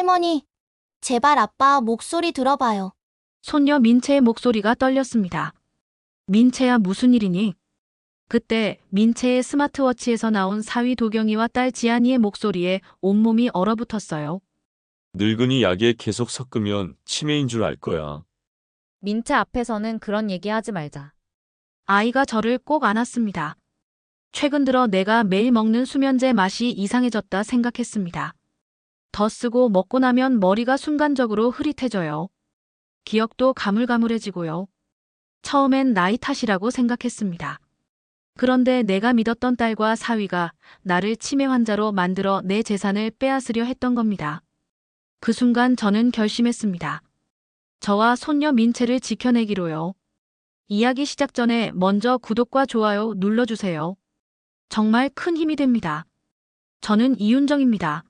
할머니, 제발 아빠 목소리 들어봐요. 손녀 민채의 목소리가 떨렸습니다. 민채야, 무슨 일이니? 그때 민채의 스마트워치에서 나온 사위 도경이와 딸 지안이의 목소리에 온몸이 얼어붙었어요. 늙은이 약에 계속 섞으면 치매인 줄 알 거야. 민채 앞에서는 그런 얘기하지 말자. 아이가 저를 꼭 안았습니다. 최근 들어 내가 매일 먹는 수면제 맛이 이상해졌다 생각했습니다. 더 쓰고 먹고 나면 머리가 순간적으로 흐릿해져요. 기억도 가물가물해지고요. 처음엔 나이 탓이라고 생각했습니다. 그런데 내가 믿었던 딸과 사위가 나를 치매 환자로 만들어 내 재산을 빼앗으려 했던 겁니다. 그 순간 저는 결심했습니다. 저와 손녀 민채를 지켜내기로요. 이야기 시작 전에 먼저 구독과 좋아요 눌러주세요. 정말 큰 힘이 됩니다. 저는 이윤정입니다.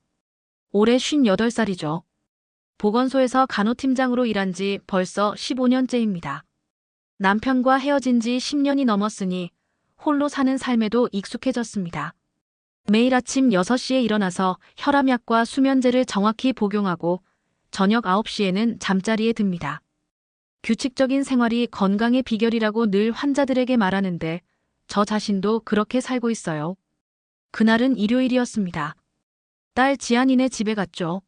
올해 58살이죠. 보건소에서 간호팀장으로 일한 지 벌써 15년째입니다. 남편과 헤어진 지 10년이 넘었으니 홀로 사는 삶에도 익숙해졌습니다. 매일 아침 6시에 일어나서 혈압약과 수면제를 정확히 복용하고 저녁 9시에는 잠자리에 듭니다. 규칙적인 생활이 건강의 비결이라고 늘 환자들에게 말하는데 저 자신도 그렇게 살고 있어요. 그날은 일요일이었습니다. 딸 지안이네 집에 갔죠.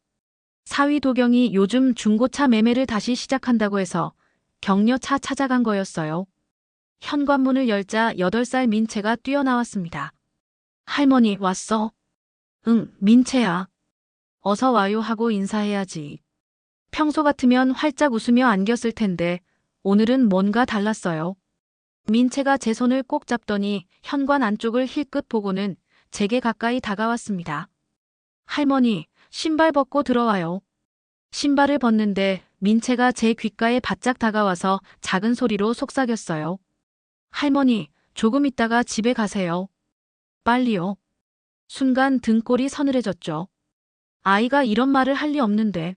사위 도경이 요즘 중고차 매매를 다시 시작한다고 해서 격려차 찾아간 거였어요. 현관문을 열자 8살 민채가 뛰어나왔습니다. 할머니 왔어? 응, 민채야. 어서 와요 하고 인사해야지. 평소 같으면 활짝 웃으며 안겼을 텐데 오늘은 뭔가 달랐어요. 민채가 제 손을 꼭 잡더니 현관 안쪽을 힐끗 보고는 제게 가까이 다가왔습니다. 할머니, 신발 벗고 들어와요. 신발을 벗는데 민채가 제 귓가에 바짝 다가와서 작은 소리로 속삭였어요. 할머니, 조금 있다가 집에 가세요. 빨리요. 순간 등골이 서늘해졌죠. 아이가 이런 말을 할 리 없는데.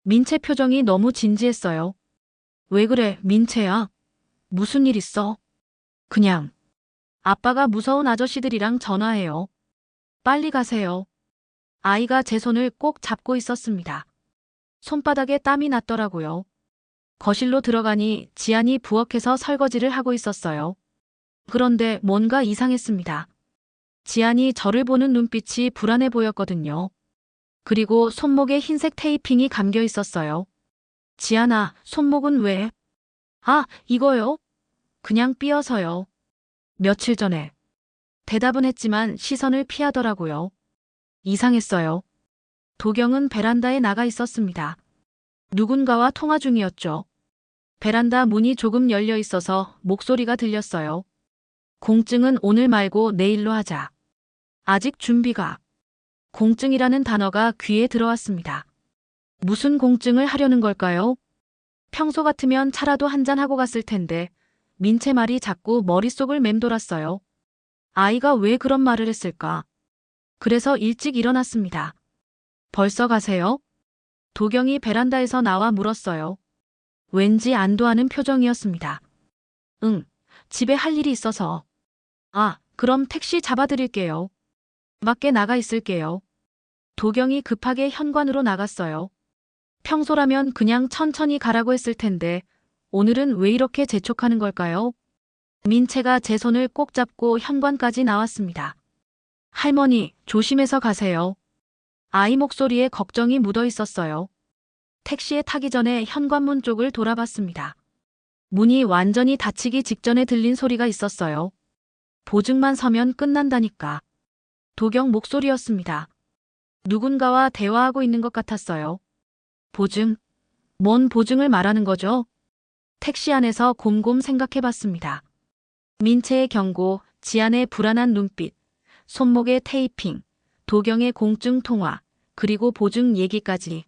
민채 표정이 너무 진지했어요. 왜 그래, 민채야? 무슨 일 있어? 그냥. 아빠가 무서운 아저씨들이랑 전화해요. 빨리 가세요. 아이가 제 손을 꼭 잡고 있었습니다. 손바닥에 땀이 났더라고요. 거실로 들어가니 지안이 부엌에서 설거지를 하고 있었어요. 그런데 뭔가 이상했습니다. 지안이 저를 보는 눈빛이 불안해 보였거든요. 그리고 손목에 흰색 테이핑이 감겨 있었어요. 지안아, 손목은 왜? 아, 이거요? 그냥 삐어서요. 며칠 전에. 대답은 했지만 시선을 피하더라고요. 이상했어요. 도경은 베란다에 나가 있었습니다. 누군가와 통화 중이었죠. 베란다 문이 조금 열려 있어서 목소리가 들렸어요. 공증은 오늘 말고 내일로 하자. 아직 준비가. 공증이라는 단어가 귀에 들어왔습니다. 무슨 공증을 하려는 걸까요? 평소 같으면 차라도 한잔하고 갔을 텐데 민채 말이 자꾸 머릿속을 맴돌았어요. 아이가 왜 그런 말을 했을까? 그래서 일찍 일어났습니다. 벌써 가세요? 도경이 베란다에서 나와 물었어요. 왠지 안도하는 표정이었습니다. 응, 집에 할 일이 있어서. 아, 그럼 택시 잡아드릴게요. 밖에 나가 있을게요. 도경이 급하게 현관으로 나갔어요. 평소라면 그냥 천천히 가라고 했을 텐데 오늘은 왜 이렇게 재촉하는 걸까요? 민채가 제 손을 꼭 잡고 현관까지 나왔습니다. 할머니, 조심해서 가세요. 아이 목소리에 걱정이 묻어 있었어요. 택시에 타기 전에 현관문 쪽을 돌아봤습니다. 문이 완전히 닫히기 직전에 들린 소리가 있었어요. 보증만 서면 끝난다니까. 도경 목소리였습니다. 누군가와 대화하고 있는 것 같았어요. 보증? 뭔 보증을 말하는 거죠? 택시 안에서 곰곰 생각해봤습니다. 민채의 경고, 지안의 불안한 눈빛, 손목의 테이핑, 도경의 공증 통화, 그리고 보증 얘기까지.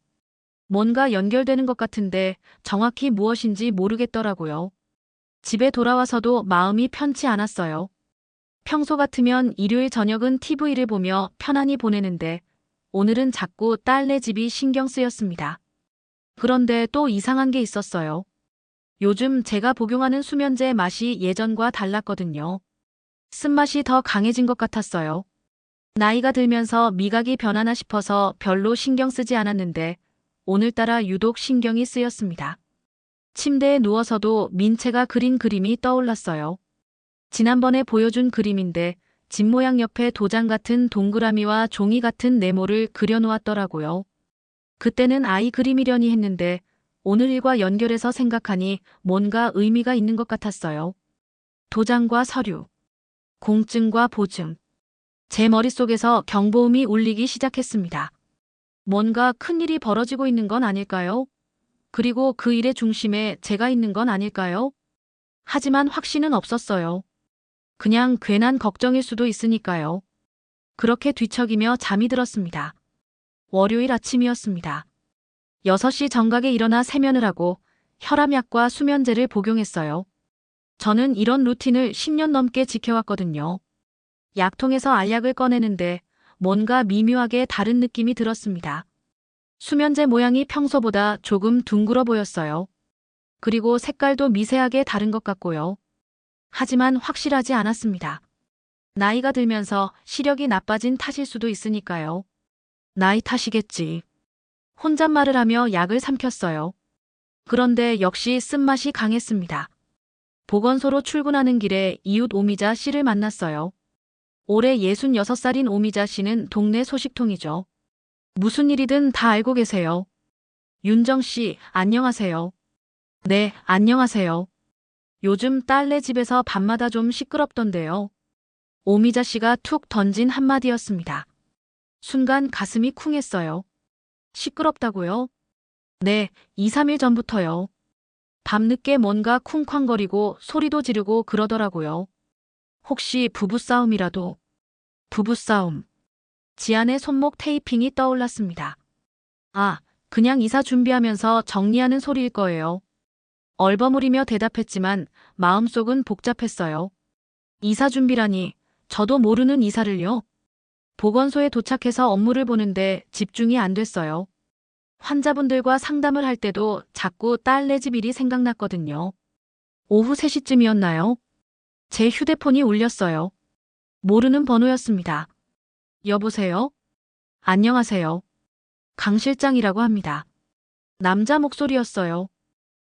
뭔가 연결되는 것 같은데 정확히 무엇인지 모르겠더라고요. 집에 돌아와서도 마음이 편치 않았어요. 평소 같으면 일요일 저녁은 TV를 보며 편안히 보내는데 오늘은 자꾸 딸네 집이 신경 쓰였습니다. 그런데 또 이상한 게 있었어요. 요즘 제가 복용하는 수면제 맛이 예전과 달랐거든요. 쓴맛이 더 강해진 것 같았어요. 나이가 들면서 미각이 변하나 싶어서 별로 신경 쓰지 않았는데 오늘따라 유독 신경이 쓰였습니다. 침대에 누워서도 민채가 그린 그림이 떠올랐어요. 지난번에 보여준 그림인데 집 모양 옆에 도장 같은 동그라미와 종이 같은 네모를 그려놓았더라고요. 그때는 아이 그림이려니 했는데 오늘 일과 연결해서 생각하니 뭔가 의미가 있는 것 같았어요. 도장과 서류, 공증과 보증. 제 머릿속에서 경보음이 울리기 시작했습니다. 뭔가 큰일이 벌어지고 있는 건 아닐까요? 그리고 그 일의 중심에 제가 있는 건 아닐까요? 하지만 확신은 없었어요. 그냥 괜한 걱정일 수도 있으니까요. 그렇게 뒤척이며 잠이 들었습니다. 월요일 아침이었습니다. 6시 정각에 일어나 세면을 하고 혈압약과 수면제를 복용했어요. 저는 이런 루틴을 10년 넘게 지켜왔거든요. 약통에서 알약을 꺼내는데 뭔가 미묘하게 다른 느낌이 들었습니다. 수면제 모양이 평소보다 조금 둥글어 보였어요. 그리고 색깔도 미세하게 다른 것 같고요. 하지만 확실하지 않았습니다. 나이가 들면서 시력이 나빠진 탓일 수도 있으니까요. 나이 탓이겠지. 혼잣말을 하며 약을 삼켰어요. 그런데 역시 쓴맛이 강했습니다. 보건소로 출근하는 길에 이웃 오미자 씨를 만났어요. 올해 66살인 오미자 씨는 동네 소식통이죠. 무슨 일이든 다 알고 계세요. 윤정 씨, 안녕하세요. 네, 안녕하세요. 요즘 딸네 집에서 밤마다 좀 시끄럽던데요. 오미자 씨가 툭 던진 한마디였습니다. 순간 가슴이 쿵했어요. 시끄럽다고요? 네, 2, 3일 전부터요. 밤늦게 뭔가 쿵쾅거리고 소리도 지르고 그러더라고요. 혹시 부부싸움이라도? 부부싸움. 지안의 손목 테이핑이 떠올랐습니다. 아, 그냥 이사 준비하면서 정리하는 소리일 거예요. 얼버무리며 대답했지만 마음속은 복잡했어요. 이사 준비라니, 저도 모르는 이사를요? 보건소에 도착해서 업무를 보는데 집중이 안 됐어요. 환자분들과 상담을 할 때도 자꾸 딸네 집 일이 생각났거든요. 오후 3시쯤이었나요? 제 휴대폰이 울렸어요. 모르는 번호였습니다. 여보세요? 안녕하세요. 강 실장이라고 합니다. 남자 목소리였어요.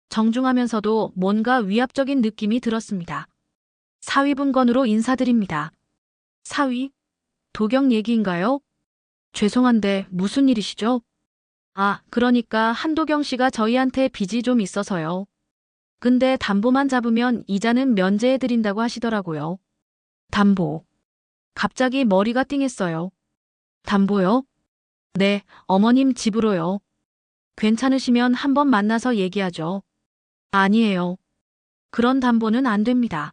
정중하면서도 뭔가 위압적인 느낌이 들었습니다. 사위분건으로 인사드립니다. 사위? 도경 얘기인가요? 죄송한데 무슨 일이시죠? 아, 그러니까 한도경 씨가 저희한테 빚이 좀 있어서요. 근데 담보만 잡으면 이자는 면제해드린다고 하시더라고요. 담보. 갑자기 머리가 띵했어요. 담보요? 네, 어머님 집으로요. 괜찮으시면 한번 만나서 얘기하죠. 아니에요. 그런 담보는 안 됩니다.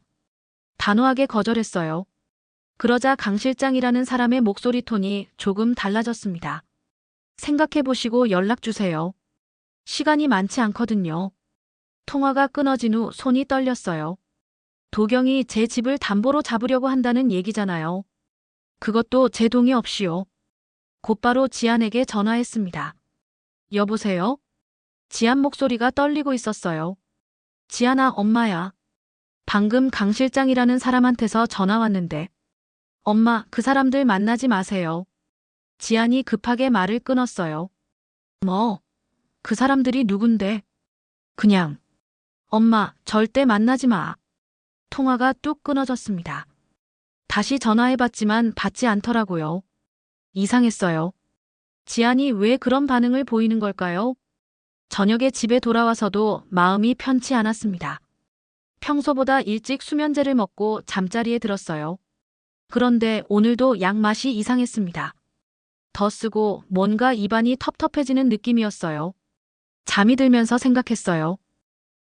단호하게 거절했어요. 그러자 강 실장이라는 사람의 목소리 톤이 조금 달라졌습니다. 생각해보시고 연락주세요. 시간이 많지 않거든요. 통화가 끊어진 후 손이 떨렸어요. 도경이 제 집을 담보로 잡으려고 한다는 얘기잖아요. 그것도 제 동의 없이요. 곧바로 지안에게 전화했습니다. 여보세요? 지안 목소리가 떨리고 있었어요. 지안아, 엄마야. 방금 강 실장이라는 사람한테서 전화 왔는데. 엄마, 그 사람들 만나지 마세요. 지안이 급하게 말을 끊었어요. 뭐? 그 사람들이 누군데? 그냥. 엄마, 절대 만나지 마. 통화가 뚝 끊어졌습니다. 다시 전화해봤지만 받지 않더라고요. 이상했어요. 지안이 왜 그런 반응을 보이는 걸까요? 저녁에 집에 돌아와서도 마음이 편치 않았습니다. 평소보다 일찍 수면제를 먹고 잠자리에 들었어요. 그런데 오늘도 약 맛이 이상했습니다. 더 쓰고 뭔가 입안이 텁텁해지는 느낌이었어요. 잠이 들면서 생각했어요.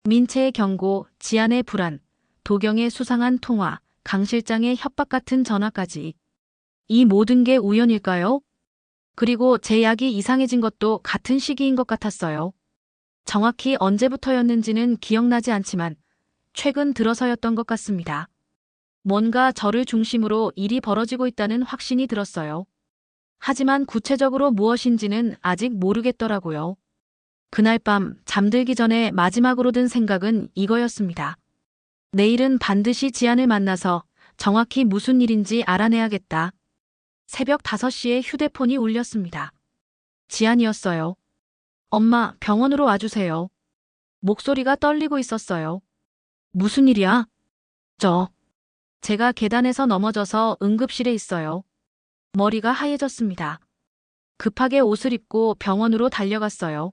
민채의 경고, 지안의 불안, 도경의 수상한 통화, 강 실장의 협박 같은 전화까지. 이 모든 게 우연일까요? 그리고 제 약이 이상해진 것도 같은 시기인 것 같았어요. 정확히 언제부터였는지는 기억나지 않지만 최근 들어서였던 것 같습니다. 뭔가 저를 중심으로 일이 벌어지고 있다는 확신이 들었어요. 하지만 구체적으로 무엇인지는 아직 모르겠더라고요. 그날 밤 잠들기 전에 마지막으로 든 생각은 이거였습니다. 내일은 반드시 지안을 만나서 정확히 무슨 일인지 알아내야겠다. 새벽 5시에 휴대폰이 울렸습니다. 지안이었어요. 엄마, 병원으로 와주세요. 목소리가 떨리고 있었어요. 무슨 일이야? 제가 계단에서 넘어져서 응급실에 있어요. 머리가 하얘졌습니다. 급하게 옷을 입고 병원으로 달려갔어요.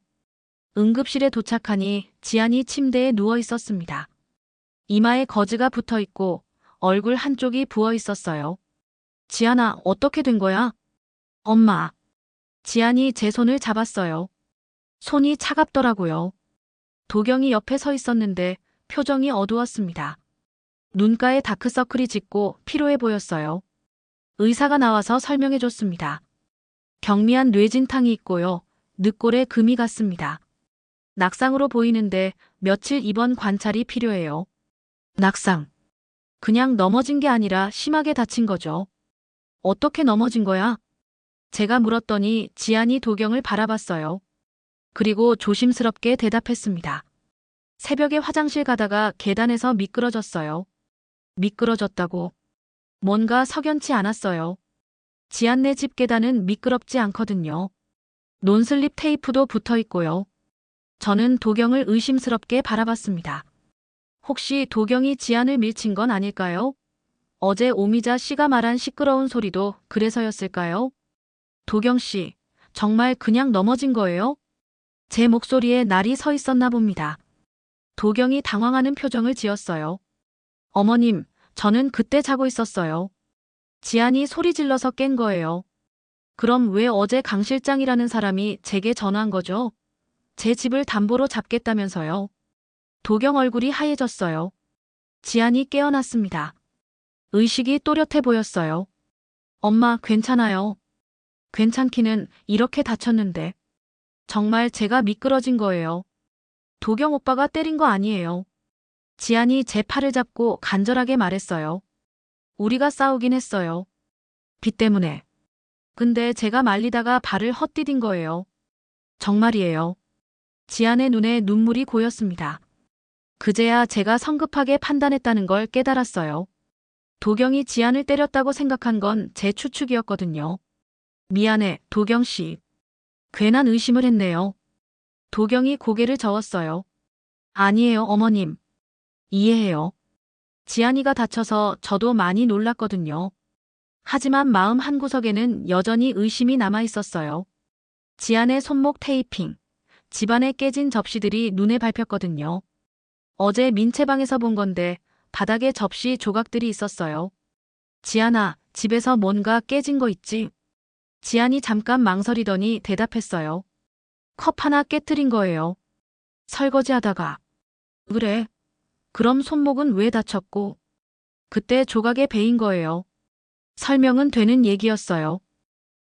응급실에 도착하니 지안이 침대에 누워 있었습니다. 이마에 거즈가 붙어 있고 얼굴 한쪽이 부어 있었어요. 지안아, 어떻게 된 거야? 엄마. 지안이 제 손을 잡았어요. 손이 차갑더라고요. 도경이 옆에 서 있었는데 표정이 어두웠습니다. 눈가에 다크서클이 짙고 피로해 보였어요. 의사가 나와서 설명해 줬습니다. 경미한 뇌진탕이 있고요. 늑골에 금이 갔습니다. 낙상으로 보이는데 며칠 입원 관찰이 필요해요. 낙상. 그냥 넘어진 게 아니라 심하게 다친 거죠. 어떻게 넘어진 거야? 제가 물었더니 지안이 도경을 바라봤어요. 그리고 조심스럽게 대답했습니다. 새벽에 화장실 가다가 계단에서 미끄러졌어요. 미끄러졌다고. 뭔가 석연치 않았어요. 지안네 집 계단은 미끄럽지 않거든요. 논슬립 테이프도 붙어 있고요. 저는 도경을 의심스럽게 바라봤습니다. 혹시 도경이 지안을 밀친 건 아닐까요? 어제 오미자 씨가 말한 시끄러운 소리도 그래서였을까요? 도경 씨, 정말 그냥 넘어진 거예요? 제 목소리에 날이 서 있었나 봅니다. 도경이 당황하는 표정을 지었어요. 어머님, 저는 그때 자고 있었어요. 지안이 소리 질러서 깬 거예요. 그럼 왜 어제 강 실장이라는 사람이 제게 전화한 거죠? 제 집을 담보로 잡겠다면서요. 도경 얼굴이 하얘졌어요. 지안이 깨어났습니다. 의식이 또렷해 보였어요. 엄마, 괜찮아요. 괜찮기는 이렇게 다쳤는데. 정말 제가 미끄러진 거예요. 도경 오빠가 때린 거 아니에요. 지안이 제 팔을 잡고 간절하게 말했어요. 우리가 싸우긴 했어요. 비 때문에. 근데 제가 말리다가 발을 헛디딘 거예요. 정말이에요. 지안의 눈에 눈물이 고였습니다. 그제야 제가 성급하게 판단했다는 걸 깨달았어요. 도경이 지안을 때렸다고 생각한 건 제 추측이었거든요. 미안해, 도경 씨. 괜한 의심을 했네요. 도경이 고개를 저었어요. 아니에요, 어머님. 이해해요. 지안이가 다쳐서 저도 많이 놀랐거든요. 하지만 마음 한구석에는 여전히 의심이 남아 있었어요. 지안의 손목 테이핑, 집안에 깨진 접시들이 눈에 밟혔거든요. 어제 민채방에서 본 건데 바닥에 접시 조각들이 있었어요. 지안아, 집에서 뭔가 깨진 거 있지? 지안이 잠깐 망설이더니 대답했어요. 컵 하나 깨트린 거예요. 설거지하다가. 그래. 그럼 손목은 왜 다쳤고? 그때 조각에 베인 거예요. 설명은 되는 얘기였어요.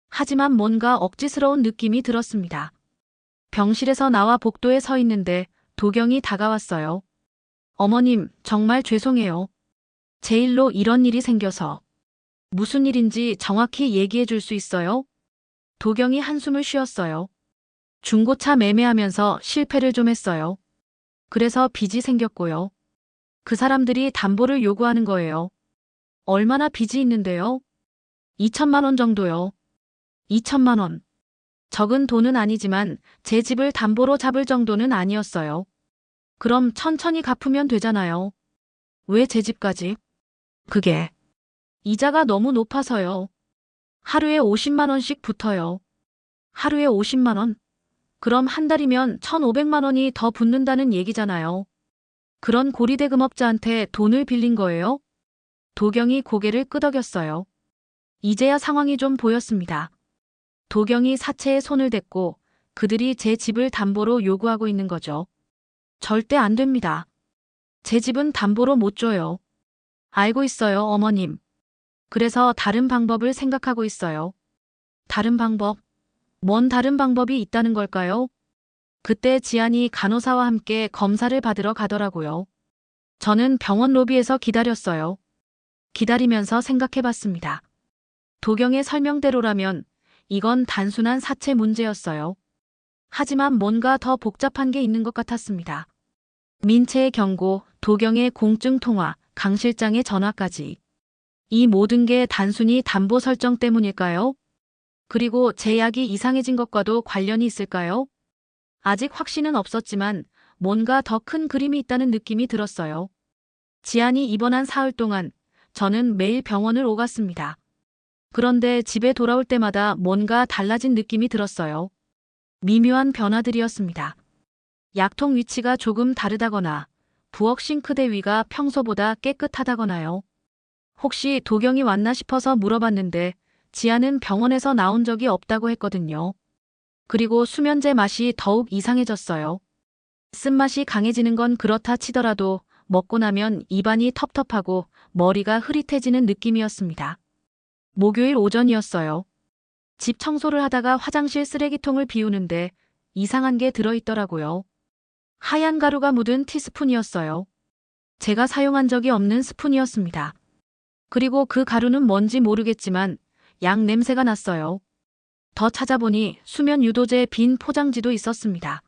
하지만 뭔가 억지스러운 느낌이 들었습니다. 병실에서 나와 복도에 서 있는데 도경이 다가왔어요. 어머님, 정말 죄송해요. 제 일로 이런 일이 생겨서. 무슨 일인지 정확히 얘기해 줄 수 있어요? 도경이 한숨을 쉬었어요. 중고차 매매하면서 실패를 좀 했어요. 그래서 빚이 생겼고요. 그 사람들이 담보를 요구하는 거예요. 얼마나 빚이 있는데요? 2천만 원 정도요. 2천만 원. 적은 돈은 아니지만 제 집을 담보로 잡을 정도는 아니었어요. 그럼 천천히 갚으면 되잖아요. 왜 제 집까지? 그게 이자가 너무 높아서요. 하루에 50만 원씩 붙어요. 하루에 50만 원? 그럼 한 달이면 1,500만 원이 더 붙는다는 얘기잖아요. 그런 고리대금업자한테 돈을 빌린 거예요? 도경이 고개를 끄덕였어요. 이제야 상황이 좀 보였습니다. 도경이 사채에 손을 댔고 그들이 제 집을 담보로 요구하고 있는 거죠. 절대 안 됩니다. 제 집은 담보로 못 줘요. 알고 있어요, 어머님. 그래서 다른 방법을 생각하고 있어요. 다른 방법? 뭔 다른 방법이 있다는 걸까요? 그때 지안이 간호사와 함께 검사를 받으러 가더라고요. 저는 병원 로비에서 기다렸어요. 기다리면서 생각해봤습니다. 도경의 설명대로라면 이건 단순한 사체 문제였어요. 하지만 뭔가 더 복잡한 게 있는 것 같았습니다. 민채의 경고, 도경의 공증 통화, 강 실장의 전화까지. 이 모든 게 단순히 담보 설정 때문일까요? 그리고 제약이 이상해진 것과도 관련이 있을까요? 아직 확신은 없었지만 뭔가 더 큰 그림이 있다는 느낌이 들었어요. 지안이 입원한 사흘 동안 저는 매일 병원을 오갔습니다. 그런데 집에 돌아올 때마다 뭔가 달라진 느낌이 들었어요. 미묘한 변화들이었습니다. 약통 위치가 조금 다르다거나 부엌 싱크대 위가 평소보다 깨끗하다거나요. 혹시 도경이 왔나 싶어서 물어봤는데 지아는 병원에서 나온 적이 없다고 했거든요. 그리고 수면제 맛이 더욱 이상해졌어요. 쓴맛이 강해지는 건 그렇다 치더라도 먹고 나면 입안이 텁텁하고 머리가 흐릿해지는 느낌이었습니다. 목요일 오전이었어요. 집 청소를 하다가 화장실 쓰레기통을 비우는데 이상한 게 들어있더라고요. 하얀 가루가 묻은 티스푼이었어요. 제가 사용한 적이 없는 스푼이었습니다. 그리고 그 가루는 뭔지 모르겠지만 약 냄새가 났어요. 더 찾아보니 수면 유도제 빈 포장지도 있었습니다.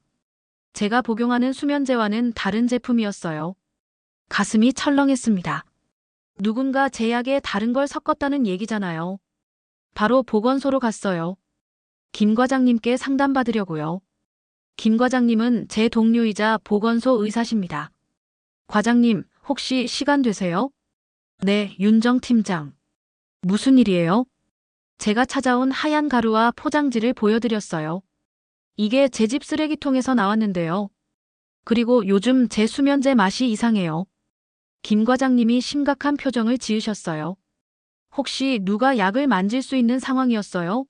제가 복용하는 수면제와는 다른 제품이었어요. 가슴이 철렁했습니다. 누군가 제 약에 다른 걸 섞었다는 얘기잖아요. 바로 보건소로 갔어요. 김 과장님께 상담받으려고요. 김 과장님은 제 동료이자 보건소 의사십니다. 과장님, 혹시 시간 되세요? 네, 윤정 팀장. 무슨 일이에요? 제가 찾아온 하얀 가루와 포장지를 보여드렸어요. 이게 제 집 쓰레기통에서 나왔는데요. 그리고 요즘 제 수면제 맛이 이상해요. 김 과장님이 심각한 표정을 지으셨어요. 혹시 누가 약을 만질 수 있는 상황이었어요?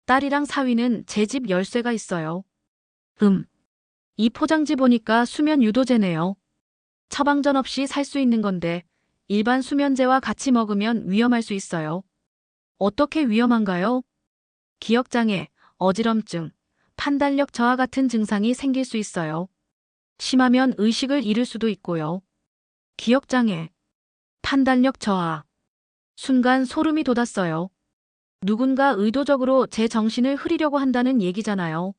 딸이랑 사위는 제 집 열쇠가 있어요. 이 포장지 보니까 수면 유도제네요. 처방전 없이 살 수 있는 건데 일반 수면제와 같이 먹으면 위험할 수 있어요. 어떻게 위험한가요? 기억장애, 어지럼증, 판단력 저하 같은 증상이 생길 수 있어요. 심하면 의식을 잃을 수도 있고요. 기억장애, 판단력 저하. 순간 소름이 돋았어요. 누군가 의도적으로 제 정신을 흐리려고 한다는 얘기잖아요.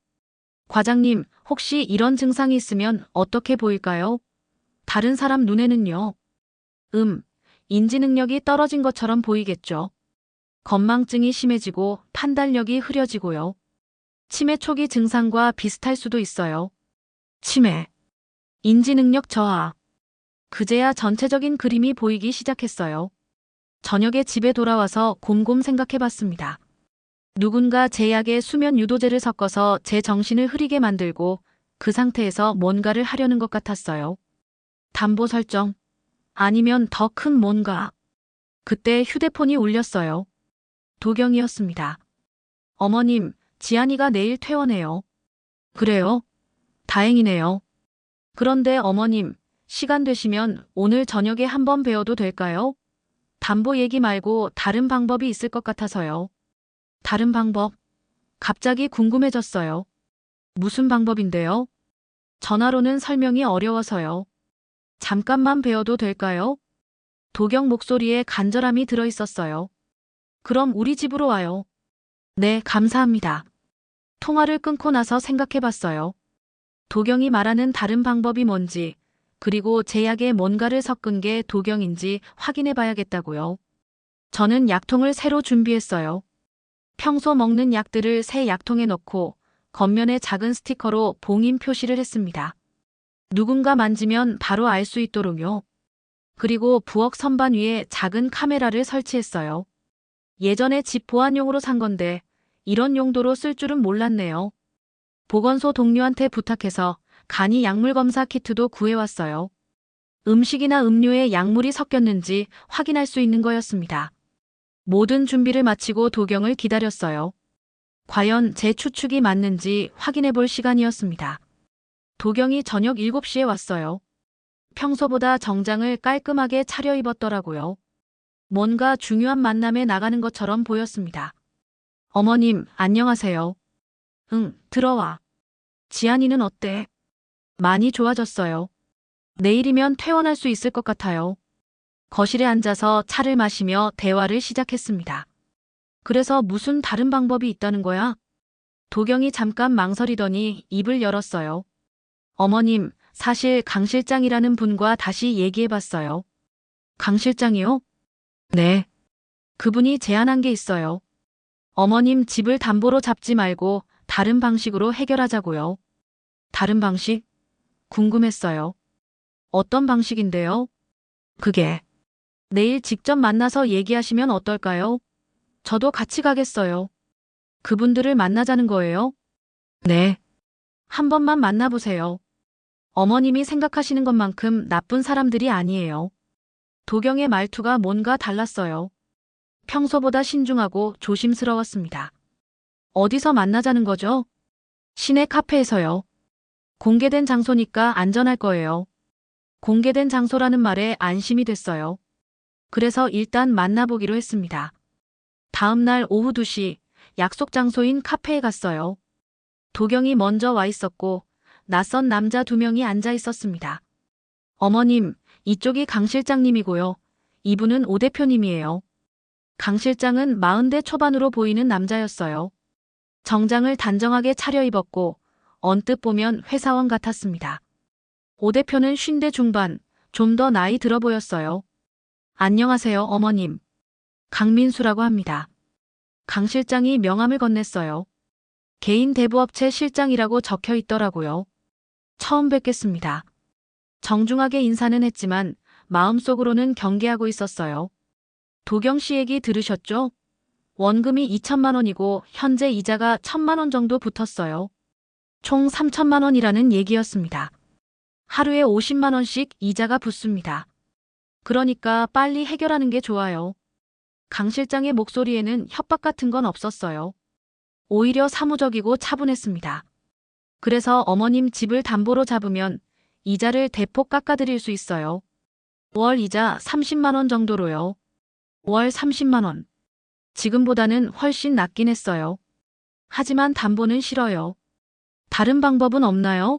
과장님, 혹시 이런 증상이 있으면 어떻게 보일까요? 다른 사람 눈에는요. 인지 능력이 떨어진 것처럼 보이겠죠. 건망증이 심해지고 판단력이 흐려지고요. 치매 초기 증상과 비슷할 수도 있어요. 치매, 인지 능력 저하. 그제야 전체적인 그림이 보이기 시작했어요. 저녁에 집에 돌아와서 곰곰 생각해봤습니다. 누군가 제 약에 수면 유도제를 섞어서 제 정신을 흐리게 만들고 그 상태에서 뭔가를 하려는 것 같았어요. 담보 설정. 아니면 더 큰 뭔가. 그때 휴대폰이 울렸어요. 도경이었습니다. 어머님, 지안이가 내일 퇴원해요. 그래요? 다행이네요. 그런데 어머님, 시간 되시면 오늘 저녁에 한번 뵈어도 될까요? 담보 얘기 말고 다른 방법이 있을 것 같아서요. 다른 방법? 갑자기 궁금해졌어요. 무슨 방법인데요? 전화로는 설명이 어려워서요. 잠깐만 뵈어도 될까요? 도경 목소리에 간절함이 들어있었어요. 그럼 우리 집으로 와요. 네, 감사합니다. 통화를 끊고 나서 생각해봤어요. 도경이 말하는 다른 방법이 뭔지, 그리고 제 약에 뭔가를 섞은 게 도경인지 확인해봐야겠다고요. 저는 약통을 새로 준비했어요. 평소 먹는 약들을 새 약통에 넣고 겉면에 작은 스티커로 봉인 표시를 했습니다. 누군가 만지면 바로 알 수 있도록요. 그리고 부엌 선반 위에 작은 카메라를 설치했어요. 예전에 집 보안용으로 산 건데 이런 용도로 쓸 줄은 몰랐네요. 보건소 동료한테 부탁해서 간이 약물 검사 키트도 구해왔어요. 음식이나 음료에 약물이 섞였는지 확인할 수 있는 거였습니다. 모든 준비를 마치고 도경을 기다렸어요. 과연 제 추측이 맞는지 확인해 볼 시간이었습니다. 도경이 저녁 7시에 왔어요. 평소보다 정장을 깔끔하게 차려입었더라고요. 뭔가 중요한 만남에 나가는 것처럼 보였습니다. 어머님, 안녕하세요. 응, 들어와. 지안이는 어때? 많이 좋아졌어요. 내일이면 퇴원할 수 있을 것 같아요. 거실에 앉아서 차를 마시며 대화를 시작했습니다. 그래서 무슨 다른 방법이 있다는 거야? 도경이 잠깐 망설이더니 입을 열었어요. 어머님, 사실 강 실장이라는 분과 다시 얘기해봤어요. 강 실장이요? 네. 그분이 제안한 게 있어요. 어머님 집을 담보로 잡지 말고 다른 방식으로 해결하자고요. 다른 방식? 궁금했어요. 어떤 방식인데요? 그게 내일 직접 만나서 얘기하시면 어떨까요? 저도 같이 가겠어요. 그분들을 만나자는 거예요? 네. 한 번만 만나보세요. 어머님이 생각하시는 것만큼 나쁜 사람들이 아니에요. 도경의 말투가 뭔가 달랐어요. 평소보다 신중하고 조심스러웠습니다. 어디서 만나자는 거죠? 시내 카페에서요. 공개된 장소니까 안전할 거예요. 공개된 장소라는 말에 안심이 됐어요. 그래서 일단 만나보기로 했습니다. 다음 날 오후 2시 약속 장소인 카페에 갔어요. 도경이 먼저 와 있었고 낯선 남자 2명이 앉아 있었습니다. 어머님, 이쪽이 강 실장님이고요. 이분은 오 대표님이에요. 강 실장은 40대 초반으로 보이는 남자였어요. 정장을 단정하게 차려입었고 언뜻 보면 회사원 같았습니다. 오 대표는 50대 중반, 좀 더 나이 들어 보였어요. 안녕하세요, 어머님. 강민수라고 합니다. 강 실장이 명함을 건넸어요. 개인 대부업체 실장이라고 적혀 있더라고요. 처음 뵙겠습니다. 정중하게 인사는 했지만 마음속으로는 경계하고 있었어요. 도경 씨 얘기 들으셨죠? 원금이 2천만 원이고 현재 이자가 1천만 원 정도 붙었어요. 총 3천만 원이라는 얘기였습니다. 하루에 50만 원씩 이자가 붙습니다. 그러니까 빨리 해결하는 게 좋아요. 강 실장의 목소리에는 협박 같은 건 없었어요. 오히려 사무적이고 차분했습니다. 그래서 어머님 집을 담보로 잡으면 이자를 대폭 깎아드릴 수 있어요. 월 이자 30만 원 정도로요. 월 30만 원. 지금보다는 훨씬 낮긴 했어요. 하지만 담보는 싫어요. 다른 방법은 없나요?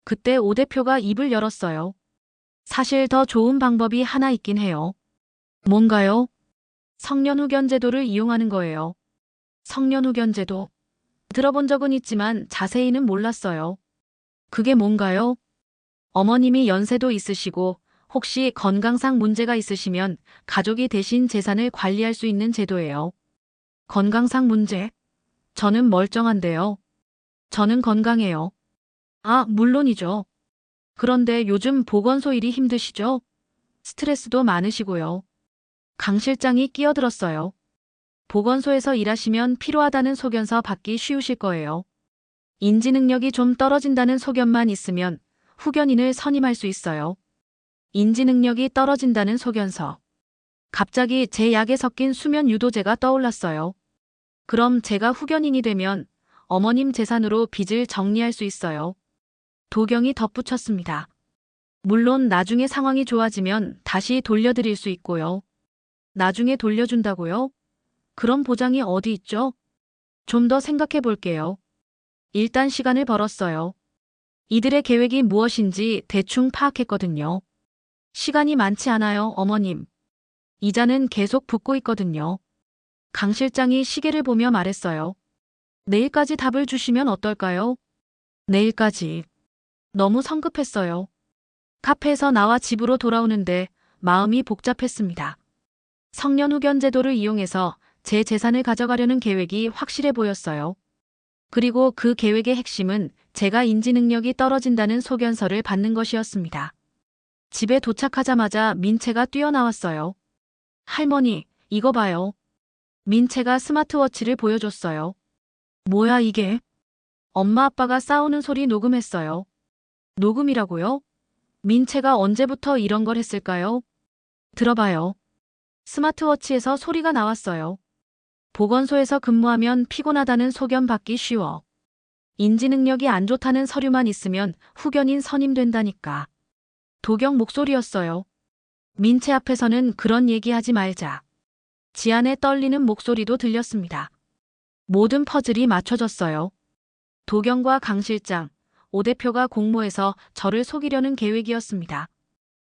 그때 오 대표가 입을 열었어요. 사실 더 좋은 방법이 하나 있긴 해요. 뭔가요? 성년후견 제도를 이용하는 거예요. 성년후견 제도. 들어본 적은 있지만 자세히는 몰랐어요. 그게 뭔가요? 어머님이 연세도 있으시고 혹시 건강상 문제가 있으시면 가족이 대신 재산을 관리할 수 있는 제도예요. 건강상 문제? 저는 멀쩡한데요. 저는 건강해요. 아, 물론이죠. 그런데 요즘 보건소 일이 힘드시죠? 스트레스도 많으시고요. 강 실장이 끼어들었어요. 보건소에서 일하시면 필요하다는 소견서 받기 쉬우실 거예요. 인지 능력이 좀 떨어진다는 소견만 있으면 후견인을 선임할 수 있어요. 인지 능력이 떨어진다는 소견서. 갑자기 제 약에 섞인 수면 유도제가 떠올랐어요. 그럼 제가 후견인이 되면 어머님 재산으로 빚을 정리할 수 있어요. 도경이 덧붙였습니다. 물론 나중에 상황이 좋아지면 다시 돌려드릴 수 있고요. 나중에 돌려준다고요? 그런 보장이 어디 있죠? 좀 더 생각해 볼게요. 일단 시간을 벌었어요. 이들의 계획이 무엇인지 대충 파악했거든요. 시간이 많지 않아요, 어머님. 이자는 계속 붙고 있거든요. 강 실장이 시계를 보며 말했어요. 내일까지 답을 주시면 어떨까요? 내일까지. 너무 성급했어요. 카페에서 나와 집으로 돌아오는데 마음이 복잡했습니다. 성년후견 제도를 이용해서 제 재산을 가져가려는 계획이 확실해 보였어요. 그리고 그 계획의 핵심은 제가 인지 능력이 떨어진다는 소견서를 받는 것이었습니다. 집에 도착하자마자 민채가 뛰어나왔어요. 할머니, 이거 봐요. 민채가 스마트워치를 보여줬어요. 뭐야 이게? 엄마 아빠가 싸우는 소리 녹음했어요. 녹음이라고요? 민채가 언제부터 이런 걸 했을까요? 들어봐요. 스마트워치에서 소리가 나왔어요. 보건소에서 근무하면 피곤하다는 소견 받기 쉬워. 인지 능력이 안 좋다는 서류만 있으면 후견인 선임된다니까. 도경 목소리였어요. 민채 앞에서는 그런 얘기하지 말자. 지안의 떨리는 목소리도 들렸습니다. 모든 퍼즐이 맞춰졌어요. 도경과 강 실장, 오 대표가 공모해서 저를 속이려는 계획이었습니다.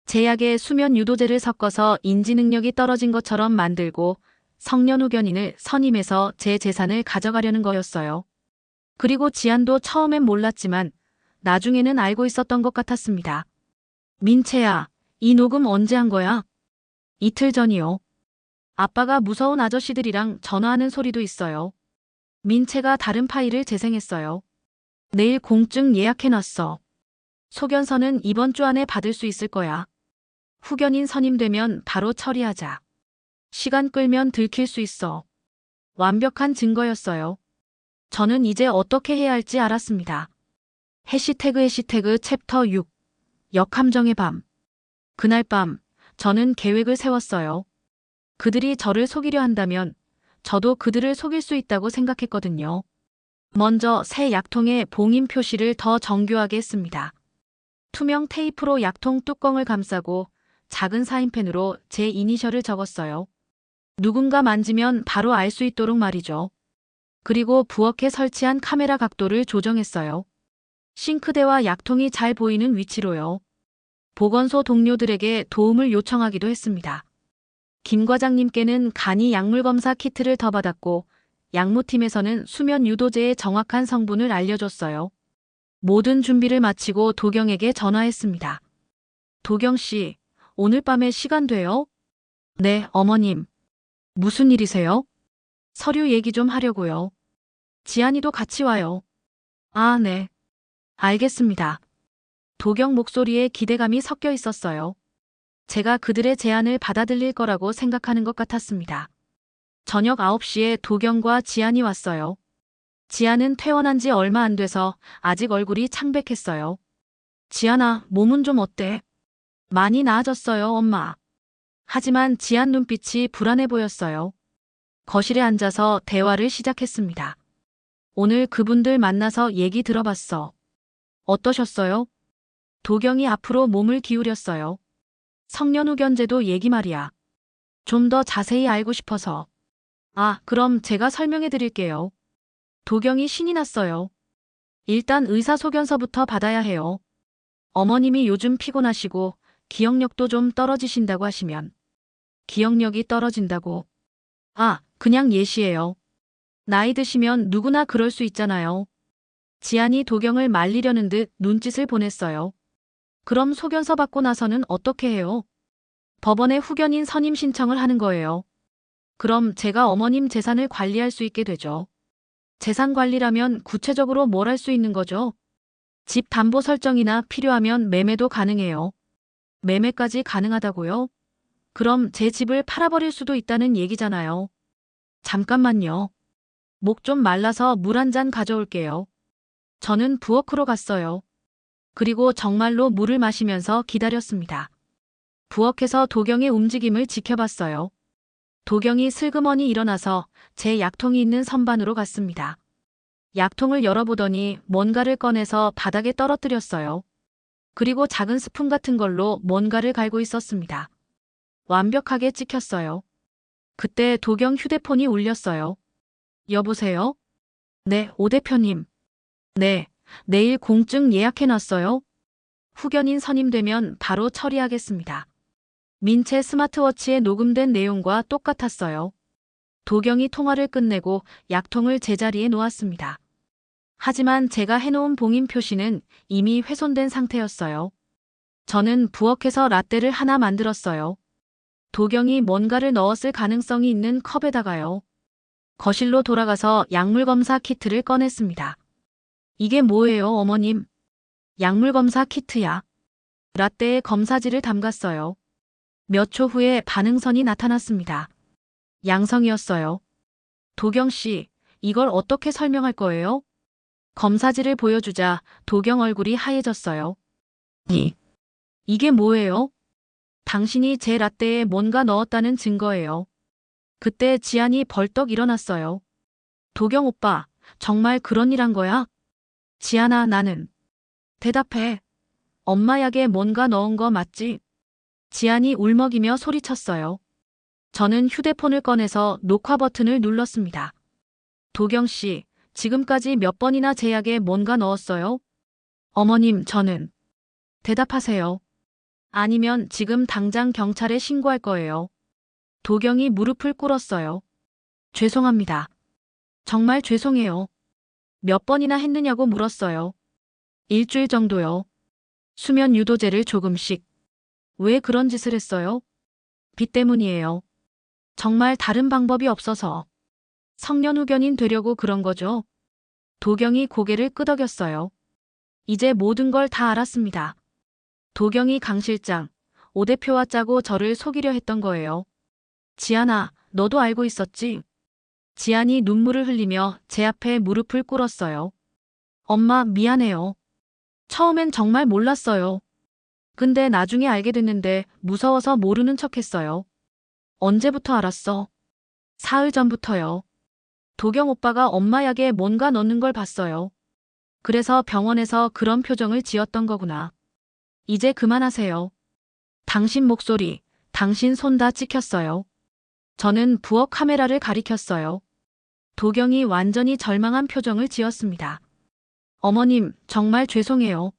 제약에 수면 유도제를 섞어서 인지 능력이 떨어진 것처럼 만들고 성년후견인을 선임해서 제 재산을 가져가려는 거였어요. 그리고 지안도 처음엔 몰랐지만 나중에는 알고 있었던 것 같았습니다. 민채야, 이 녹음 언제 한 거야? 이틀 전이요. 아빠가 무서운 아저씨들이랑 전화하는 소리도 있어요. 민채가 다른 파일을 재생했어요. 내일 공증 예약해놨어. 소견서는 이번 주 안에 받을 수 있을 거야. 후견인 선임되면 바로 처리하자. 시간 끌면 들킬 수 있어. 완벽한 증거였어요. 저는 이제 어떻게 해야 할지 알았습니다. 해시태그 챕터 6 역함정의 밤. 그날 밤 저는 계획을 세웠어요. 그들이 저를 속이려 한다면 저도 그들을 속일 수 있다고 생각했거든요. 먼저 새 약통에 봉인 표시를 더 정교하게 했습니다. 투명 테이프로 약통 뚜껑을 감싸고 작은 사인펜으로 제 이니셜을 적었어요. 누군가 만지면 바로 알 수 있도록 말이죠. 그리고 부엌에 설치한 카메라 각도를 조정했어요. 싱크대와 약통이 잘 보이는 위치로요. 보건소 동료들에게 도움을 요청하기도 했습니다. 김 과장님께는 간이 약물 검사 키트를 더 받았고 약무팀에서는 수면 유도제의 정확한 성분을 알려줬어요. 모든 준비를 마치고 도경에게 전화했습니다. 도경 씨, 오늘 밤에 시간 돼요? 네, 어머님. 무슨 일이세요? 서류 얘기 좀 하려고요. 지안이도 같이 와요. 아, 네. 알겠습니다. 도경 목소리에 기대감이 섞여 있었어요. 제가 그들의 제안을 받아들일 거라고 생각하는 것 같았습니다. 저녁 9시에 도경과 지안이 왔어요. 지안은 퇴원한 지 얼마 안 돼서 아직 얼굴이 창백했어요. 지안아, 몸은 좀 어때? 많이 나아졌어요, 엄마. 하지만 지안 눈빛이 불안해 보였어요. 거실에 앉아서 대화를 시작했습니다. 오늘 그분들 만나서 얘기 들어봤어. 어떠셨어요? 도경이 앞으로 몸을 기울였어요. 성년후견제도 얘기 말이야. 좀 더 자세히 알고 싶어서. 아, 그럼 제가 설명해 드릴게요. 도경이 신이 났어요. 일단 의사소견서부터 받아야 해요. 어머님이 요즘 피곤하시고 기억력도 좀 떨어지신다고 하시면. 기억력이 떨어진다고. 아, 그냥 예시예요. 나이 드시면 누구나 그럴 수 있잖아요. 지안이 도경을 말리려는 듯 눈짓을 보냈어요. 그럼 소견서 받고 나서는 어떻게 해요? 법원에 후견인 선임 신청을 하는 거예요. 그럼 제가 어머님 재산을 관리할 수 있게 되죠. 재산 관리라면 구체적으로 뭘 할 수 있는 거죠? 집 담보 설정이나 필요하면 매매도 가능해요. 매매까지 가능하다고요? 그럼 제 집을 팔아버릴 수도 있다는 얘기잖아요. 잠깐만요. 목 좀 말라서 물 한 잔 가져올게요. 저는 부엌으로 갔어요. 그리고 정말로 물을 마시면서 기다렸습니다. 부엌에서 도경의 움직임을 지켜봤어요. 도경이 슬그머니 일어나서 제 약통이 있는 선반으로 갔습니다. 약통을 열어보더니 뭔가를 꺼내서 바닥에 떨어뜨렸어요. 그리고 작은 스푼 같은 걸로 뭔가를 갈고 있었습니다. 완벽하게 찍혔어요. 그때 도경 휴대폰이 울렸어요. 여보세요? 네, 오 대표님. 네, 내일 공증 예약해놨어요. 후견인 선임되면 바로 처리하겠습니다. 민채 스마트워치에 녹음된 내용과 똑같았어요. 도경이 통화를 끝내고 약통을 제자리에 놓았습니다. 하지만 제가 해놓은 봉인 표시는 이미 훼손된 상태였어요. 저는 부엌에서 라떼를 하나 만들었어요. 도경이 뭔가를 넣었을 가능성이 있는 컵에다가요. 거실로 돌아가서 약물 검사 키트를 꺼냈습니다. 이게 뭐예요, 어머님? 약물 검사 키트야. 라떼에 검사지를 담갔어요. 몇 초 후에 반응선이 나타났습니다. 양성이었어요. 도경 씨, 이걸 어떻게 설명할 거예요? 검사지를 보여주자 도경 얼굴이 하얘졌어요. 이게 뭐예요? 당신이 제 라떼에 뭔가 넣었다는 증거예요. 그때 지안이 벌떡 일어났어요. 도경 오빠, 정말 그런 일 한 거야? 지안아, 나는. 대답해. 엄마 약에 뭔가 넣은 거 맞지? 지안이 울먹이며 소리쳤어요. 저는 휴대폰을 꺼내서 녹화 버튼을 눌렀습니다. 도경 씨, 지금까지 몇 번이나 제 약에 뭔가 넣었어요? 어머님, 저는. 대답하세요. 아니면 지금 당장 경찰에 신고할 거예요. 도경이 무릎을 꿇었어요. 죄송합니다. 정말 죄송해요. 몇 번이나 했느냐고 물었어요. 일주일 정도요. 수면 유도제를 조금씩. 왜 그런 짓을 했어요? 빚 때문이에요. 정말 다른 방법이 없어서. 성년후견인 되려고 그런 거죠? 도경이 고개를 끄덕였어요. 이제 모든 걸 다 알았습니다. 도경이 강 실장, 오 대표와 짜고 저를 속이려 했던 거예요. 지안아, 너도 알고 있었지? 지안이 눈물을 흘리며 제 앞에 무릎을 꿇었어요. 엄마, 미안해요. 처음엔 정말 몰랐어요. 근데 나중에 알게 됐는데 무서워서 모르는 척했어요. 언제부터 알았어? 사흘 전부터요. 도경 오빠가 엄마 약에 뭔가 넣는 걸 봤어요. 그래서 병원에서 그런 표정을 지었던 거구나. 이제 그만하세요. 당신 목소리, 당신 손 다 찍혔어요. 저는 부엌 카메라를 가리켰어요. 도경이 완전히 절망한 표정을 지었습니다. 어머님, 정말 죄송해요.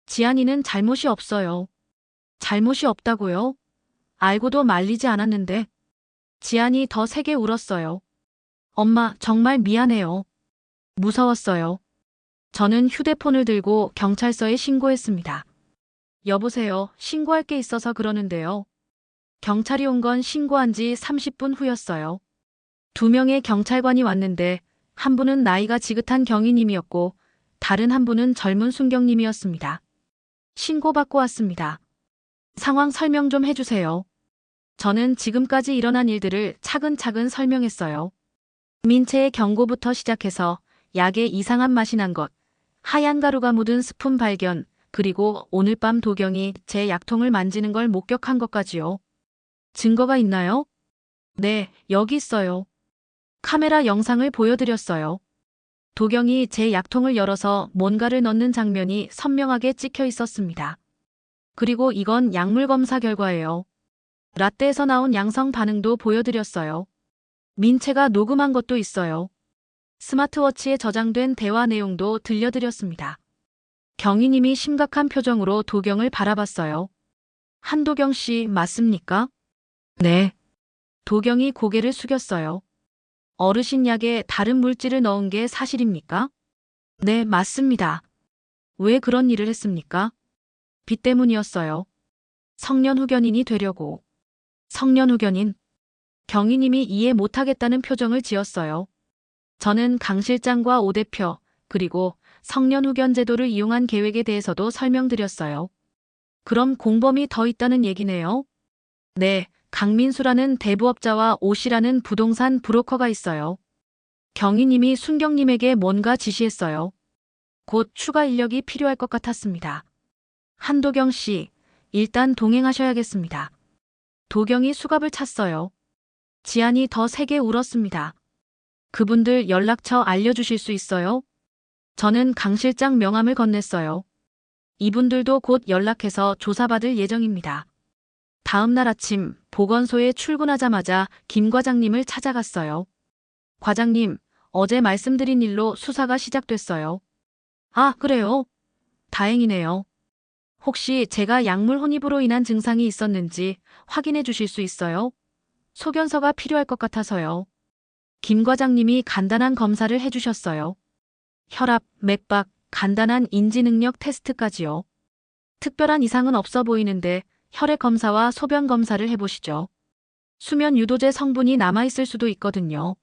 지안이는 잘못이 없어요. 잘못이 없다고요? 알고도 말리지 않았는데. 지안이 더 세게 울었어요. 엄마, 정말 미안해요. 무서웠어요. 저는 휴대폰을 들고 경찰서에 신고했습니다. 여보세요, 신고할 게 있어서 그러는데요. 경찰이 온 건 신고한 지 30분 후였어요. 2명의 경찰관이 왔는데 한 분은 나이가 지긋한 경위님이었고 다른 한 분은 젊은 순경님이었습니다. 신고받고 왔습니다. 상황 설명 좀 해주세요. 저는 지금까지 일어난 일들을 차근차근 설명했어요. 민채의 경고부터 시작해서 약에 이상한 맛이 난 것, 하얀 가루가 묻은 스푼 발견, 그리고 오늘 밤 도경이 제 약통을 만지는 걸 목격한 것까지요. 증거가 있나요? 네, 여기 있어요. 카메라 영상을 보여드렸어요. 도경이 제 약통을 열어서 뭔가를 넣는 장면이 선명하게 찍혀 있었습니다. 그리고 이건 약물 검사 결과예요. 라떼에서 나온 양성 반응도 보여드렸어요. 민채가 녹음한 것도 있어요. 스마트워치에 저장된 대화 내용도 들려드렸습니다. 경위님이 심각한 표정으로 도경을 바라봤어요. 한도경 씨 맞습니까? 네. 도경이 고개를 숙였어요. 어르신 약에 다른 물질을 넣은 게 사실입니까? 네, 맞습니다. 왜 그런 일을 했습니까? 빚 때문이었어요. 성년후견인이 되려고. 성년후견인? 경위님이 이해 못하겠다는 표정을 지었어요. 저는 강 실장과 오 대표, 그리고 성년후견 제도를 이용한 계획에 대해서도 설명드렸어요. 그럼 공범이 더 있다는 얘기네요? 네, 강민수라는 대부업자와 오 씨라는 부동산 브로커가 있어요. 경위님이 순경님에게 뭔가 지시했어요. 곧 추가 인력이 필요할 것 같았습니다. 한도경 씨, 일단 동행하셔야겠습니다. 도경이 수갑을 찼어요. 지안이 더 세게 울었습니다. 그분들 연락처 알려주실 수 있어요? 저는 강 실장 명함을 건넸어요. 이분들도 곧 연락해서 조사받을 예정입니다. 다음 날 아침 보건소에 출근하자마자 김 과장님을 찾아갔어요. 과장님, 어제 말씀드린 일로 수사가 시작됐어요. 아, 그래요? 다행이네요. 혹시 제가 약물 혼입으로 인한 증상이 있었는지 확인해 주실 수 있어요? 소견서가 필요할 것 같아서요. 김 과장님이 간단한 검사를 해주셨어요. 혈압, 맥박, 간단한 인지능력 테스트까지요. 특별한 이상은 없어 보이는데 혈액 검사와 소변 검사를 해보시죠. 수면 유도제 성분이 남아있을 수도 있거든요.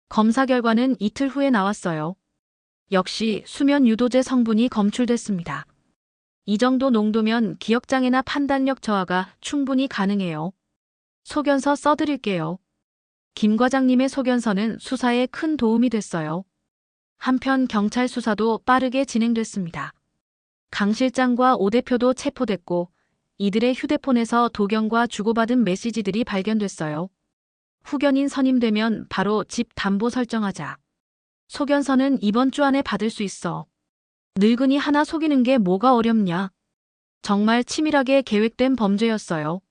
검사 결과는 이틀 후에 나왔어요. 역시 수면 유도제 성분이 검출됐습니다. 이 정도 농도면 기억장애나 판단력 저하가 충분히 가능해요. 소견서 써드릴게요. 김 과장님의 소견서는 수사에 큰 도움이 됐어요. 한편 경찰 수사도 빠르게 진행됐습니다. 강 실장과 오 대표도 체포됐고 이들의 휴대폰에서 도경과 주고받은 메시지들이 발견됐어요. 후견인 선임되면 바로 집 담보 설정하자. 소견서는 이번 주 안에 받을 수 있어. 늙은이 하나 속이는 게 뭐가 어렵냐. 정말 치밀하게 계획된 범죄였어요.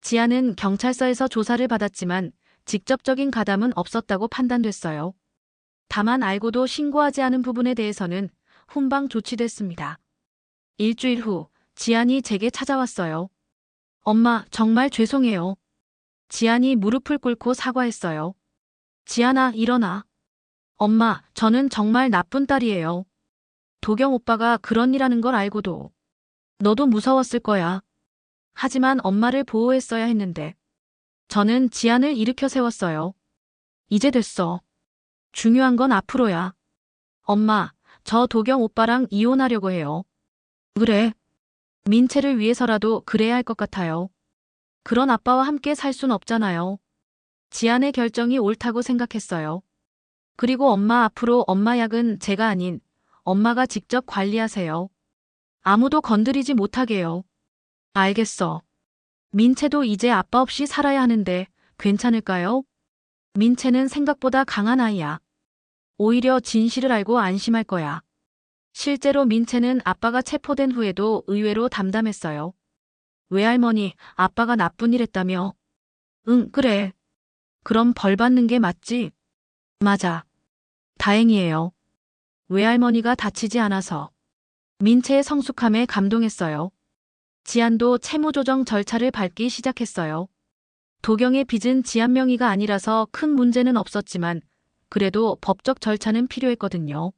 지안은 경찰서에서 조사를 받았지만 직접적인 가담은 없었다고 판단됐어요. 다만 알고도 신고하지 않은 부분에 대해서는 훈방 조치됐습니다. 일주일 후 지안이 제게 찾아왔어요. 엄마, 정말 죄송해요. 지안이 무릎을 꿇고 사과했어요. 지안아, 일어나. 엄마, 저는 정말 나쁜 딸이에요. 도경 오빠가 그런 일 하는 걸 알고도. 너도 무서웠을 거야. 하지만 엄마를 보호했어야 했는데. 저는 지안을 일으켜 세웠어요. 이제 됐어. 중요한 건 앞으로야. 엄마, 저 도경 오빠랑 이혼하려고 해요. 그래. 민채를 위해서라도 그래야 할 것 같아요. 그런 아빠와 함께 살 순 없잖아요. 지안의 결정이 옳다고 생각했어요. 그리고 엄마 앞으로 엄마 약은 제가 아닌 엄마가 직접 관리하세요. 아무도 건드리지 못하게요. 알겠어. 민채도 이제 아빠 없이 살아야 하는데 괜찮을까요? 민채는 생각보다 강한 아이야. 오히려 진실을 알고 안심할 거야. 실제로 민채는 아빠가 체포된 후에도 의외로 담담했어요. 외할머니, 아빠가 나쁜 일 했다며? 응, 그래. 그럼 벌 받는 게 맞지? 맞아. 다행이에요. 외할머니가 다치지 않아서. 민채의 성숙함에 감동했어요. 지안도 채무조정 절차를 밟기 시작했어요. 도경의 빚은 지안 명의가 아니라서 큰 문제는 없었지만 그래도 법적 절차는 필요했거든요.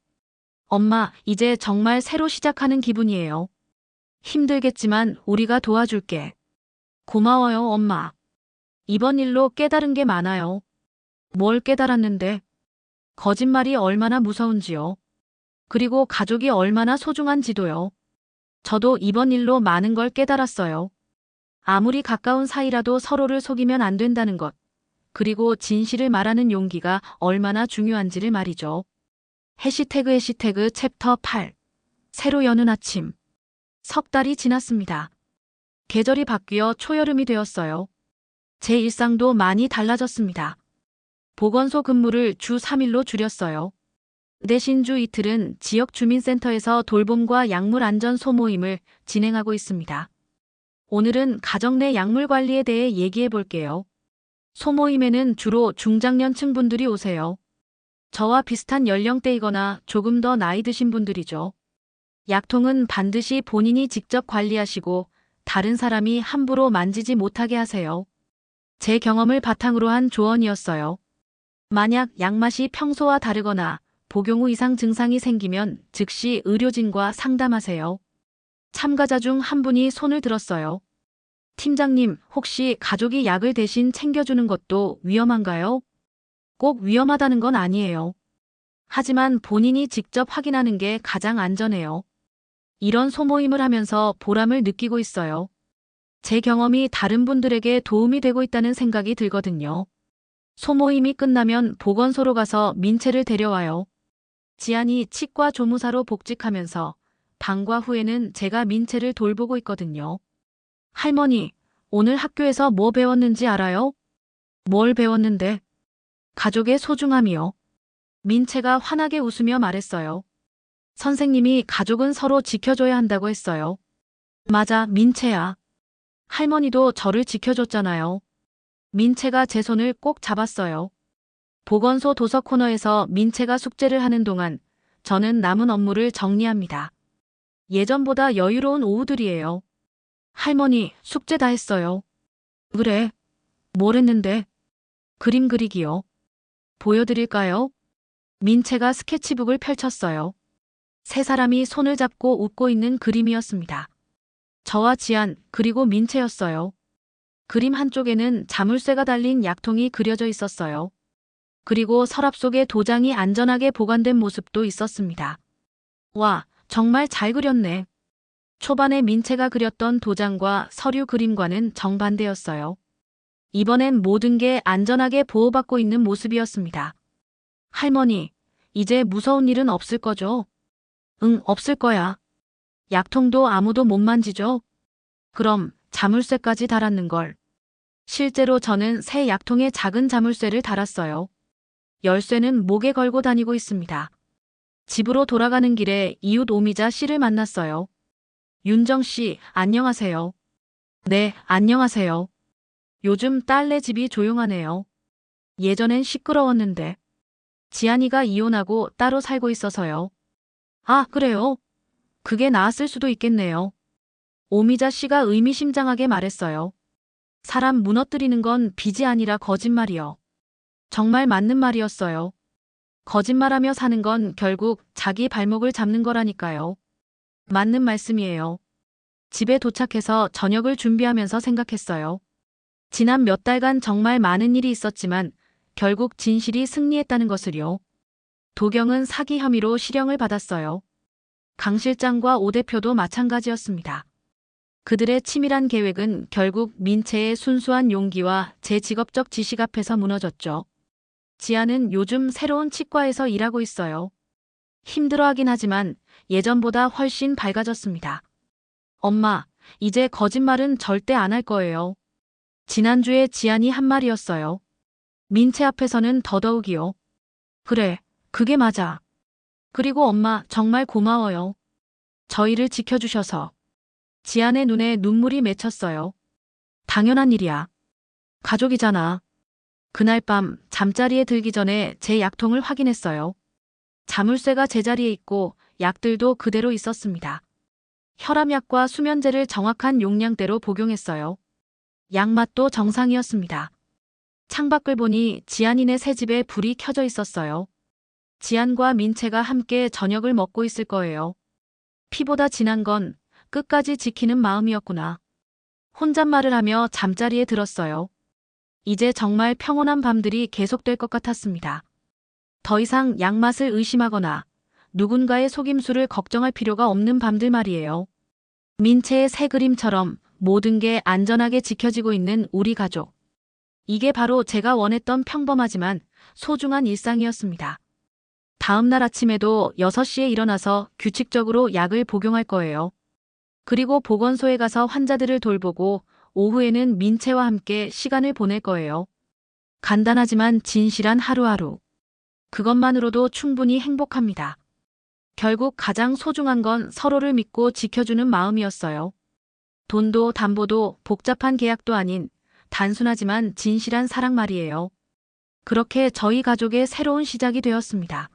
엄마, 이제 정말 새로 시작하는 기분이에요. 힘들겠지만 우리가 도와줄게. 고마워요, 엄마. 이번 일로 깨달은 게 많아요. 뭘 깨달았는데? 거짓말이 얼마나 무서운지요. 그리고 가족이 얼마나 소중한지도요. 저도 이번 일로 많은 걸 깨달았어요. 아무리 가까운 사이라도 서로를 속이면 안 된다는 것. 그리고 진실을 말하는 용기가 얼마나 중요한지를 말이죠. 해시태그 챕터 8. 새로 여는 아침. 석 달이 지났습니다. 계절이 바뀌어 초여름이 되었어요. 제 일상도 많이 달라졌습니다. 보건소 근무를 주 3일로 줄였어요. 대신 주 이틀은 지역 주민센터에서 돌봄과 약물 안전 소모임을 진행하고 있습니다. 오늘은 가정 내 약물 관리에 대해 얘기해 볼게요. 소모임에는 주로 중장년층 분들이 오세요. 저와 비슷한 연령대이거나 조금 더 나이 드신 분들이죠. 약통은 반드시 본인이 직접 관리하시고 다른 사람이 함부로 만지지 못하게 하세요. 제 경험을 바탕으로 한 조언이었어요. 만약 약맛이 평소와 다르거나 복용 후 이상 증상이 생기면 즉시 의료진과 상담하세요. 참가자 중 한 분이 손을 들었어요. 팀장님, 혹시 가족이 약을 대신 챙겨주는 것도 위험한가요? 꼭 위험하다는 건 아니에요. 하지만 본인이 직접 확인하는 게 가장 안전해요. 이런 소모임을 하면서 보람을 느끼고 있어요. 제 경험이 다른 분들에게 도움이 되고 있다는 생각이 들거든요. 소모임이 끝나면 보건소로 가서 민채를 데려와요. 지안이 치과 조무사로 복직하면서 방과 후에는 제가 민채를 돌보고 있거든요. 할머니, 오늘 학교에서 뭐 배웠는지 알아요? 뭘 배웠는데? 가족의 소중함이요. 민채가 환하게 웃으며 말했어요. 선생님이 가족은 서로 지켜줘야 한다고 했어요. 맞아, 민채야. 할머니도 저를 지켜줬잖아요. 민채가 제 손을 꼭 잡았어요. 보건소 도서 코너에서 민채가 숙제를 하는 동안 저는 남은 업무를 정리합니다. 예전보다 여유로운 오후들이에요. 할머니, 숙제 다 했어요. 그래. 뭘 했는데? 그림 그리기요. 보여드릴까요? 민채가 스케치북을 펼쳤어요. 세 사람이 손을 잡고 웃고 있는 그림이었습니다. 저와 지안, 그리고 민채였어요. 그림 한쪽에는 자물쇠가 달린 약통이 그려져 있었어요. 그리고 서랍 속에 도장이 안전하게 보관된 모습도 있었습니다. 와, 정말 잘 그렸네. 초반에 민채가 그렸던 도장과 서류 그림과는 정반대였어요. 이번엔 모든 게 안전하게 보호받고 있는 모습이었습니다. 할머니, 이제 무서운 일은 없을 거죠? 응, 없을 거야. 약통도 아무도 못 만지죠? 그럼 자물쇠까지 달았는 걸. 실제로 저는 새 약통에 작은 자물쇠를 달았어요. 열쇠는 목에 걸고 다니고 있습니다. 집으로 돌아가는 길에 이웃 오미자 씨를 만났어요. 윤정 씨, 안녕하세요. 네, 안녕하세요. 요즘 딸네 집이 조용하네요. 예전엔 시끄러웠는데. 지안이가 이혼하고 따로 살고 있어서요. 아, 그래요? 그게 나았을 수도 있겠네요. 오미자 씨가 의미심장하게 말했어요. 사람 무너뜨리는 건 빚이 아니라 거짓말이요. 정말 맞는 말이었어요. 거짓말하며 사는 건 결국 자기 발목을 잡는 거라니까요. 맞는 말씀이에요. 집에 도착해서 저녁을 준비하면서 생각했어요. 지난 몇 달간 정말 많은 일이 있었지만 결국 진실이 승리했다는 것을요. 도경은 사기 혐의로 실형을 받았어요. 강 실장과 오 대표도 마찬가지였습니다. 그들의 치밀한 계획은 결국 민채의 순수한 용기와 제 직업적 지식 앞에서 무너졌죠. 지아는 요즘 새로운 치과에서 일하고 있어요. 힘들어하긴 하지만 예전보다 훨씬 밝아졌습니다. 엄마, 이제 거짓말은 절대 안 할 거예요. 지난주에 지안이 한 말이었어요. 민채 앞에서는 더더욱이요. 그래, 그게 맞아. 그리고 엄마 정말 고마워요. 저희를 지켜주셔서. 지안의 눈에 눈물이 맺혔어요. 당연한 일이야. 가족이잖아. 그날 밤 잠자리에 들기 전에 제 약통을 확인했어요. 자물쇠가 제자리에 있고 약들도 그대로 있었습니다. 혈압약과 수면제를 정확한 용량대로 복용했어요. 약 맛도 정상이었습니다. 창밖을 보니 지안이네 새 집에 불이 켜져 있었어요. 지안과 민채가 함께 저녁을 먹고 있을 거예요. 피보다 진한 건 끝까지 지키는 마음이었구나. 혼잣말을 하며 잠자리에 들었어요. 이제 정말 평온한 밤들이 계속될 것 같았습니다. 더 이상 약맛을 의심하거나 누군가의 속임수를 걱정할 필요가 없는 밤들 말이에요. 민채의 새 그림처럼 모든 게 안전하게 지켜지고 있는 우리 가족. 이게 바로 제가 원했던 평범하지만 소중한 일상이었습니다. 다음 날 아침에도 6시에 일어나서 규칙적으로 약을 복용할 거예요. 그리고 보건소에 가서 환자들을 돌보고 오후에는 민채와 함께 시간을 보낼 거예요. 간단하지만 진실한 하루하루. 그것만으로도 충분히 행복합니다. 결국 가장 소중한 건 서로를 믿고 지켜주는 마음이었어요. 돈도 담보도 복잡한 계약도 아닌 단순하지만 진실한 사랑 말이에요. 그렇게 저희 가족의 새로운 시작이 되었습니다.